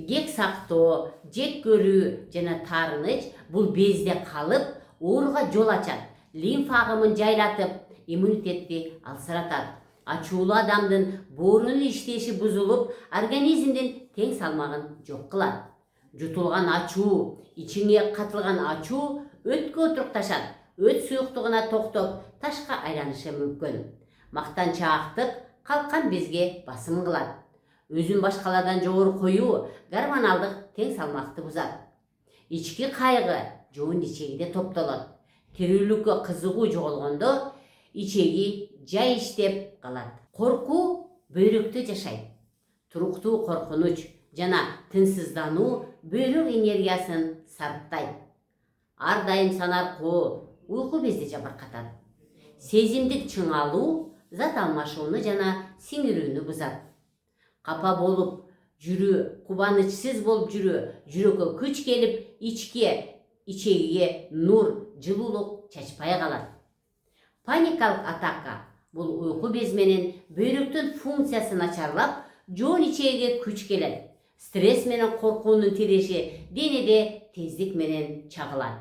кек сактоо, жек көрүү жана таарыныч бул безде калып, ооруга жол ачат, лимфа агымын жайлатып, иммунитетти алсыратат. Ачуулуу адамдын боорунун иштеши бузулуп, организмдин тең салмагын жок кылат. Жутулган ачуу, ичиңе катылган ачуу өткө турукташат, өт суюктугуна токтоп, ташка айланышы мүмкүн. Мактанчаактык калкан безге басым кылат. Өзүн башкалардан жогору коюу гормоналдык тең салмакты бузат. Ички кайгы жоон ичегиде топтолот. Тирүүлүккө кызыгуу жоголгондо ичеги жай иштеп калат. Коркуу бөйрөктө жашайт. Туруктуу коркунуч жана тынчсыздануу бөйрөк энергиясын сарптайт. Ар дайым санаркоо уйку безди жабыркатат. Сезимдик чыңалуу зат алмашууну жана сиңирүүнү бузат. Капа болуп жүрүү, кубанычсыз болуп жүрүү, жүрөккө күч келип, ичегиге нур, жылуулук чачпай калат. Паникалык атака бул уйку без менен бөйрөктүн функциясын начарлап, жоон ичегиге күч келет. Стресс менен коркуунун тиреши денеде тездик менен чагылат.